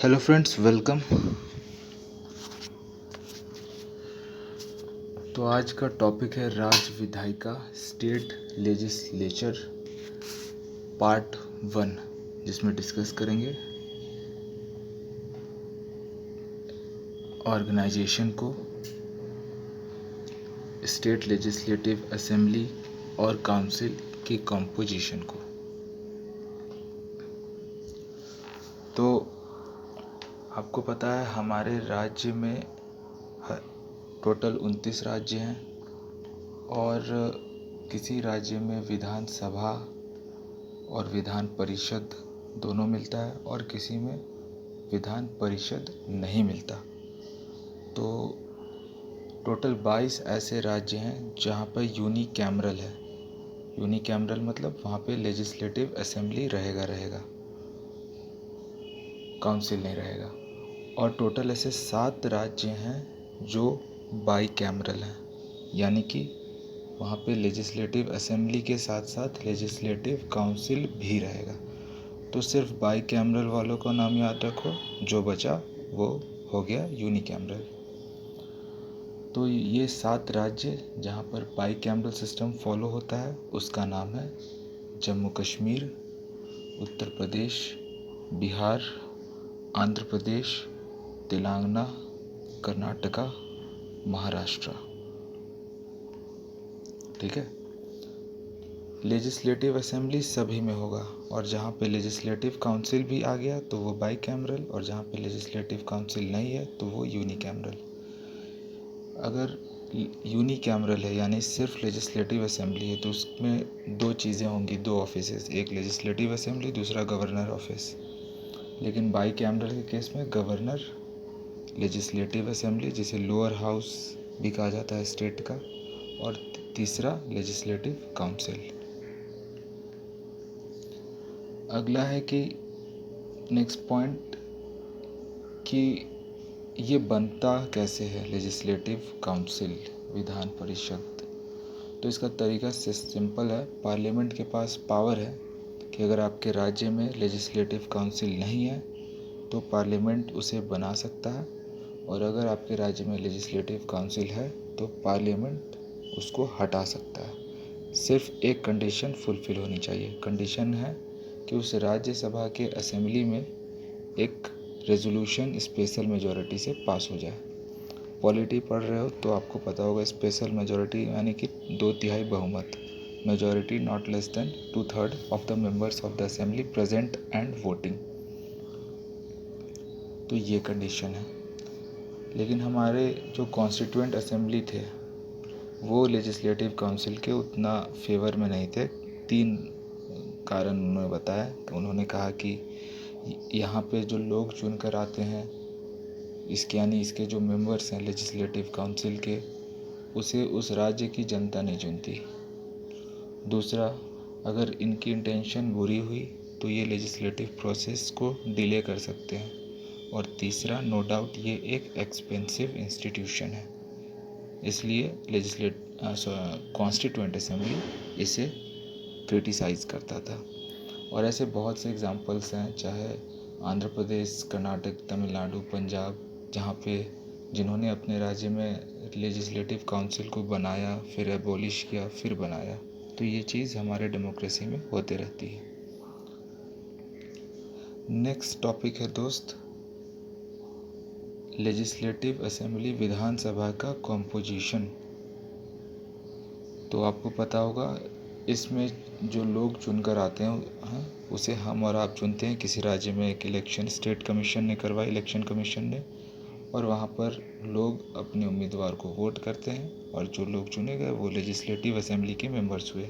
Hello friends, welcome. तो आज का टॉपिक है राज्य विधायिका, स्टेट लेजिस्लेचर, पार्ट 1, जिसमें डिस्कस करेंगे ऑर्गेनाइजेशन को, स्टेट लेजिस्लेटिव असेंबली और काउंसिल की कंपोजिशन को। तो आपको पता है हमारे राज्य में टोटल 29 राज्य हैं और किसी राज्य में विधानसभा और विधान परिषद दोनों मिलता है और किसी में विधान परिषद नहीं मिलता। तो टोटल 22 ऐसे राज्य हैं जहाँ पर यूनिकैमरल है। यूनिकैमरल मतलब वहाँ पे लेजिस्लेटिव असेंबली रहेगा, काउंसिल नहीं रहेगा। और टोटल ऐसे 7 राज्य हैं जो बाईकैमरल हैं, यानी कि वहाँ पे लेजिस्लेटिव असेंबली के साथ साथ लेजिस्लेटिव काउंसिल भी रहेगा। तो सिर्फ बाईकैमरल वालों का नाम याद रखो, जो बचा वो हो गया यूनिकैमरल। तो ये 7 राज्य जहाँ पर बाईकैमरल सिस्टम फॉलो होता है उसका नाम है जम्मू कश्मीर, उत्तर प्रदेश, बिहार, आंध्र प्रदेश, तेलंगाना, कर्नाटका, महाराष्ट्र। ठीक है। लेजिस्लेटिव असेंबली सभी में होगा और जहाँ पे लेजिस्लेटिव काउंसिल भी आ गया तो वो बाईकैमरल, और जहाँ पे लेजिस्लेटिव काउंसिल नहीं है तो वो यूनिकैमरल। अगर यूनिकैमरल है यानी सिर्फ लेजिस्लेटिव असेंबली है तो उसमें 2 चीज़ें होंगी, 2 ऑफिसेस, एक लेजिस्लेटिव असेंबली, दूसरा गवर्नर ऑफिस। लेकिन बाईकैमरल के केस में गवर्नर, लेजिस्लेटिव असेंबली जिसे लोअर हाउस भी कहा जाता है स्टेट का, और तीसरा लेजिस्लेटिव काउंसिल। अगला है कि नेक्स्ट पॉइंट कि ये बनता कैसे है लेजिस्लेटिव काउंसिल, विधान परिषद। तो इसका तरीका सिंपल है। पार्लियामेंट के पास पावर है कि अगर आपके राज्य में लेजिस्लेटिव काउंसिल नहीं है तो पार्लियामेंट उसे बना सकता है, और अगर आपके राज्य में लेजिस्लेटिव काउंसिल है तो पार्लियामेंट उसको हटा सकता है। सिर्फ एक कंडीशन फुलफिल होनी चाहिए। कंडीशन है कि उस राज्यसभा के असेंबली में एक रेजोल्यूशन स्पेशल मेजॉरिटी से पास हो जाए। पॉलिटी पढ़ रहे हो तो आपको पता होगा स्पेशल मेजॉरिटी यानी कि 2/3 बहुमत, majority not less than 2/3 of the members of the assembly present and voting. तो ये कंडीशन है। लेकिन हमारे जो कॉन्स्टिट्यूएंट असेंबली थे वो लेजिस्लेटिव काउंसिल के उतना फेवर में नहीं थे। 3 कारण उन्होंने बताया। तो उन्होंने कहा कि यहाँ पे जो लोग चुन कर आते हैं, इसके यानी इसके जो मेंबर्स हैं लेजिस्लेटिव काउंसिल के, उसे उस राज्य की जनता नहीं चुनती। दूसरा, अगर इनकी इंटेंशन बुरी हुई तो ये लेजिस्लेटिव प्रोसेस को डिले कर सकते हैं। और तीसरा, नो डाउट ये एक एक्सपेंसिव इंस्टीट्यूशन है, इसलिए कॉन्स्टिट्यूएंट असेंबली इसे क्रिटिसाइज़ करता था। और ऐसे बहुत से एग्जांपल्स हैं, चाहे आंध्र प्रदेश, कर्नाटक, तमिलनाडु, पंजाब, जहाँ पे जिन्होंने अपने राज्य में लेजिस्लेटिव काउंसिल को बनाया, फिर एबॉलिश किया, फिर बनाया। तो ये चीज़ हमारे डेमोक्रेसी में होते रहती है। नेक्स्ट टॉपिक है दोस्त, लेजिस्लेटिव असेंबली, विधानसभा का कॉम्पोजिशन। तो आपको पता होगा इसमें जो लोग चुनकर आते हैं उसे हम और आप चुनते हैं। किसी राज्य में एक इलेक्शन स्टेट कमीशन ने करवाई, इलेक्शन कमीशन ने, और वहाँ पर लोग अपने उम्मीदवार को वोट करते हैं और जो लोग चुने गए वो लेजिस्लेटिव असेंबली के मेंबर्स हुए।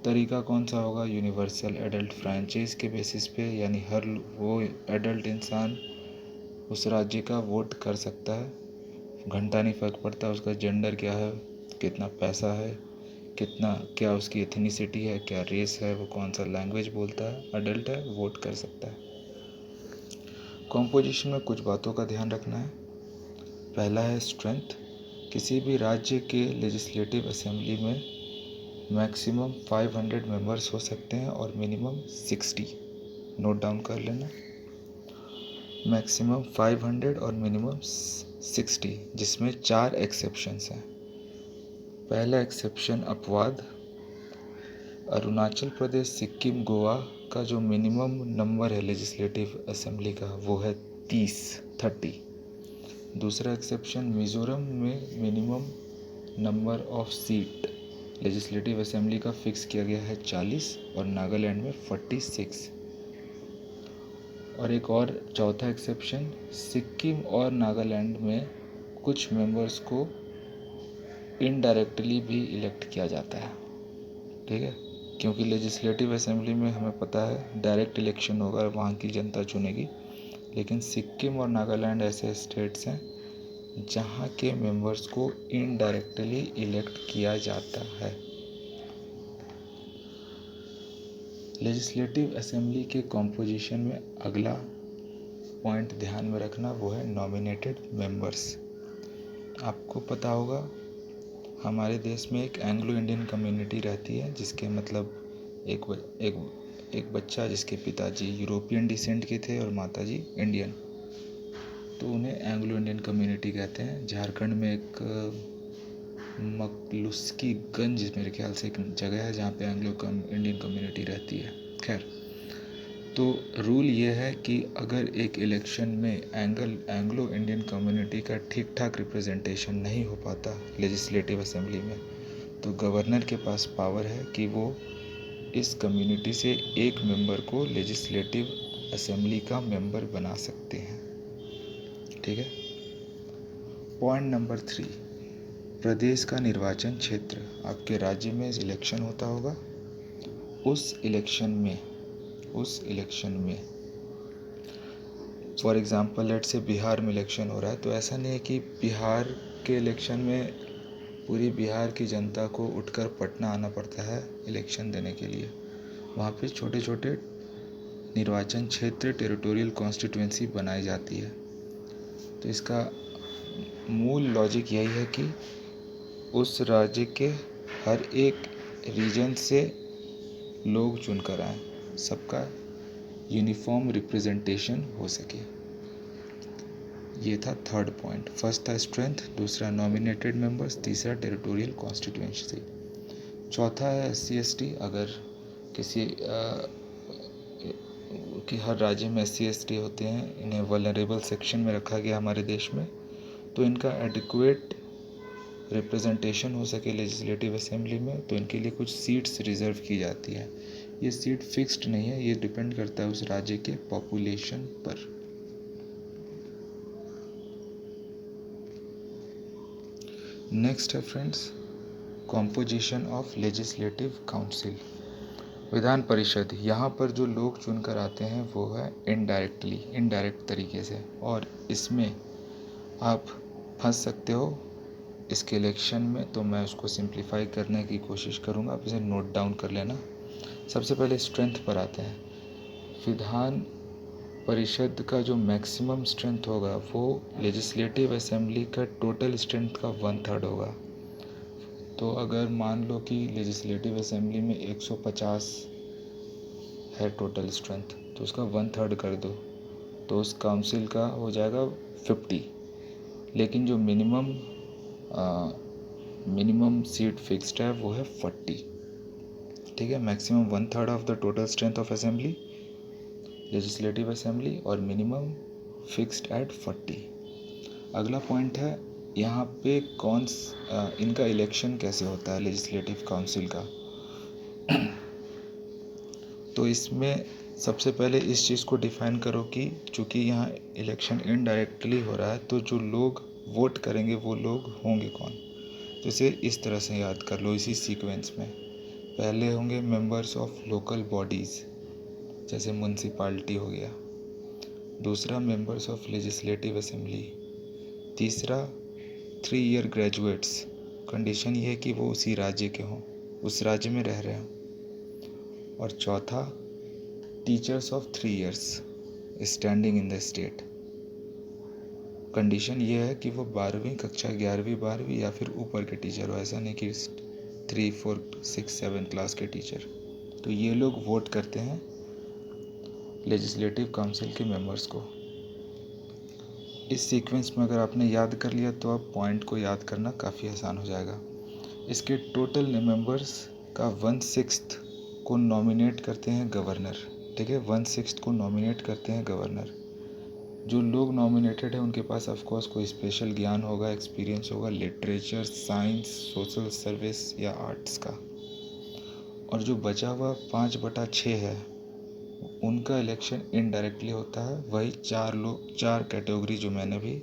तरीका कौन सा होगा? यूनिवर्सल एडल्ट फ्रेंचाइज के बेसिस पे, यानी हर वो एडल्ट इंसान उस राज्य का वोट कर सकता है। घंटा नहीं फ़र्क पड़ता उसका जेंडर क्या है, कितना पैसा है, क्या उसकी एथनिसिटी है, क्या रेस है, वो कौन सा लैंग्वेज बोलता है, अडल्ट है, वोट कर सकता है। कॉम्पोजिशन में कुछ बातों का ध्यान रखना है। पहला है स्ट्रेंथ। किसी भी राज्य के लेजिस्लेटिव असेंबली में मैक्सिमम 500 मेंबर्स हो सकते हैं और मिनिमम 60। नोट डाउन कर लेना। मैक्सिमम 500 और मिनिमम 60, जिसमें 4 एक्सेप्शंस हैं। पहला एक्सेप्शन अपवाद, अरुणाचल प्रदेश, सिक्किम, गोवा का जो मिनिमम नंबर है लेजिस्लेटिव असेंबली का वो है 30। दूसरा एक्सेप्शन, मिज़ोरम में minimum number of seat legislative assembly का फिक्स किया गया है 40 और नागालैंड में 46। और एक और चौथा एक्सेप्शन, सिक्किम और नागालैंड में कुछ मेंबर्स को इनडायरेक्टली भी इलेक्ट किया जाता है। ठीक है, क्योंकि लेजिस्लेटिव असेंबली में हमें पता है डायरेक्ट इलेक्शन होगा, वहाँ की जनता चुनेगी, लेकिन सिक्किम और नागालैंड ऐसे स्टेट्स हैं जहाँ के मेंबर्स को इनडायरेक्टली इलेक्ट किया जाता है। लेजिस्लेटिव असेंबली के कॉम्पोजिशन में अगला पॉइंट ध्यान में रखना वो है नॉमिनेटेड मेंबर्स। आपको पता होगा हमारे देश में एक एंग्लो इंडियन कम्युनिटी रहती है, जिसके मतलब एक बच्चा जिसके पिताजी यूरोपियन डिसेंट के थे और माताजी इंडियन, तो उन्हें एंग्लो इंडियन कम्युनिटी कहते हैं। झारखंड में एक मकलुस्कीगंज मेरे ख्याल से एक जगह है जहाँ पे एंग्लो इंडियन कम्युनिटी रहती है। खैर, तो रूल ये है कि अगर एक इलेक्शन में एंग्लो इंडियन कम्युनिटी का ठीक ठाक रिप्रेजेंटेशन नहीं हो पाता लेजिस्लेटिव असेंबली में, तो गवर्नर के पास पावर है कि वो इस कम्युनिटी से एक मेंबर को लेजिस्लेटिव असेंबली का मेंबर बना सकते हैं। ठीक है। पॉइंट नंबर 3, प्रदेश का निर्वाचन क्षेत्र। आपके राज्य में इलेक्शन होता होगा, उस इलेक्शन में फॉर एग्ज़ाम्पल लेट से बिहार में इलेक्शन हो रहा है, तो ऐसा नहीं है कि बिहार के इलेक्शन में पूरी बिहार की जनता को उठकर पटना आना पड़ता है इलेक्शन देने के लिए। वहाँ पे छोटे छोटे निर्वाचन क्षेत्र, टेरिटोरियल कॉन्स्टिट्यूएंसी बनाई जाती है। तो इसका मूल लॉजिक यही है कि उस राज्य के हर एक रीजन से लोग चुनकर आएँ, सबका यूनिफॉर्म रिप्रेजेंटेशन हो सके। ये था थर्ड पॉइंट। फर्स्ट था स्ट्रेंथ, दूसरा नॉमिनेटेड मेंबर्स, तीसरा टेरिटोरियल कॉन्स्टिट्यूएंसी, चौथा है SC ST। अगर किसी कि हर राज्य में SC ST होते हैं, इन्हें वल्नरेबल सेक्शन में रखा गया हमारे देश में, तो इनका एडिक्वेट रिप्रेजेंटेशन हो सके लेजिस्लेटिव असेंबली में, तो इनके लिए कुछ सीट्स रिजर्व की जाती है। ये सीट फिक्स्ड नहीं है, ये डिपेंड करता है उस राज्य के पॉपुलेशन पर। नेक्स्ट है friends, composition of legislative council, Vidhan Parishad. यहाँ पर जो लोग चुनकर आते हैं वो है इनडायरेक्ट तरीके से, और इसमें आप फंस सकते हो इसके इलेक्शन में, तो मैं उसको सिंप्लीफाई करने की कोशिश करूँगा, आप इसे नोट डाउन कर लेना। सबसे पहले स्ट्रेंथ पर आते हैं। विधान परिषद का जो मैक्सिमम स्ट्रेंथ होगा वो लेजिस्लेटिव असेंबली का टोटल स्ट्रेंथ का 1/3 होगा। तो अगर मान लो कि लेजिस्लेटिव असेंबली में 150 है टोटल स्ट्रेंथ, तो उसका 1/3 कर दो, तो उस काउंसिल का हो जाएगा 50। लेकिन जो मिनिमम सीट फिक्स्ड है वो है 40। ठीक है, maximum 1/3 of the total strength of assembly legislative assembly, और मिनिमम फिक्स्ड एट 40। अगला पॉइंट है यहाँ पे इनका इलेक्शन कैसे होता है लेजिस्लेटिव काउंसिल का। तो इसमें सबसे पहले इस चीज़ को डिफाइन करो कि चूँकि यहाँ इलेक्शन इनडायरेक्टली हो रहा है, तो जो लोग वोट करेंगे वो लोग होंगे कौन। तो इसे इस तरह से याद कर लो, इसी सीक्वेंस में। पहले होंगे मेंबर्स ऑफ लोकल बॉडीज़, जैसे म्यूनसिपाल्टी हो गया। दूसरा मेंबर्स ऑफ लेजिस्लेटिव असेंबली। तीसरा 3 ईयर ग्रेजुएट्स, कंडीशन ये है कि वो उसी राज्य के हों, उस राज्य में रह रहे हों। और चौथा teachers of 3 years standing in the state, condition ये है कि वो 12वीं कक्षा, 11वीं 12वीं या फिर ऊपर के टीचर हो, ऐसा नहीं कि 3, 4, 6, 7 क्लास के टीचर। तो ये लोग वोट करते हैं लेजिस्लेटिव काउंसिल के मेंबर्स को। इस सीक्वेंस में अगर आपने याद कर लिया तो अब पॉइंट को याद करना काफ़ी आसान हो जाएगा। इसके टोटल मेंबर्स का 1/6 को नॉमिनेट करते हैं गवर्नर। ठीक है, 1/6 को नॉमिनेट करते हैं गवर्नर। जो लोग नॉमिनेटेड हैं उनके पास ऑफ कोर्स कोई स्पेशल ज्ञान होगा, एक्सपीरियंस होगा, लिटरेचर, साइंस, सोशल सर्विस या आर्ट्स का। और जो बचा हुआ 5/6 है उनका इलेक्शन इनडायरेक्टली होता है। वही 4 कैटेगरी जो मैंने भी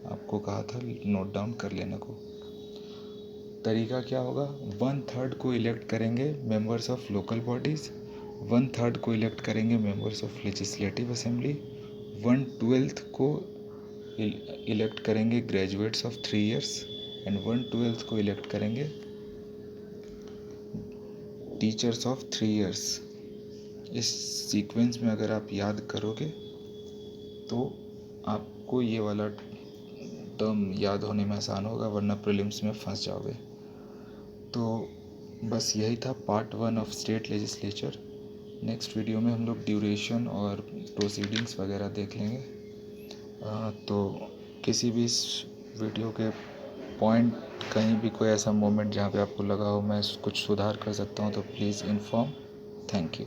आपको कहा था नोट डाउन कर लेने को। तरीका क्या होगा, 1/3 को इलेक्ट करेंगे मेंबर्स ऑफ लोकल बॉडीज़, 1/3 को इलेक्ट करेंगे मेंबर्स ऑफ लेजिस्लेटिव असेंबली, 1/12 को इलेक्ट करेंगे ग्रेजुएट्स ऑफ 3 इयर्स एंड 1/12 को इलेक्ट करेंगे टीचर्स ऑफ 3 इयर्स। इस सीक्वेंस में अगर आप याद करोगे तो आपको ये वाला टर्म याद होने में आसान होगा, वरना प्रीलिम्स में फंस जाओगे। तो बस यही था part 1 of state legislature. Next video में हम लोग ड्यूरेशन और प्रोसीडिंग्स वगैरह देख लेंगे। तो किसी भी इस वीडियो के पॉइंट, कहीं भी कोई ऐसा मोमेंट जहाँ पे आपको लगा हो मैं कुछ सुधार कर सकता हूँ तो प्लीज़ इन्फॉर्म। Thank you.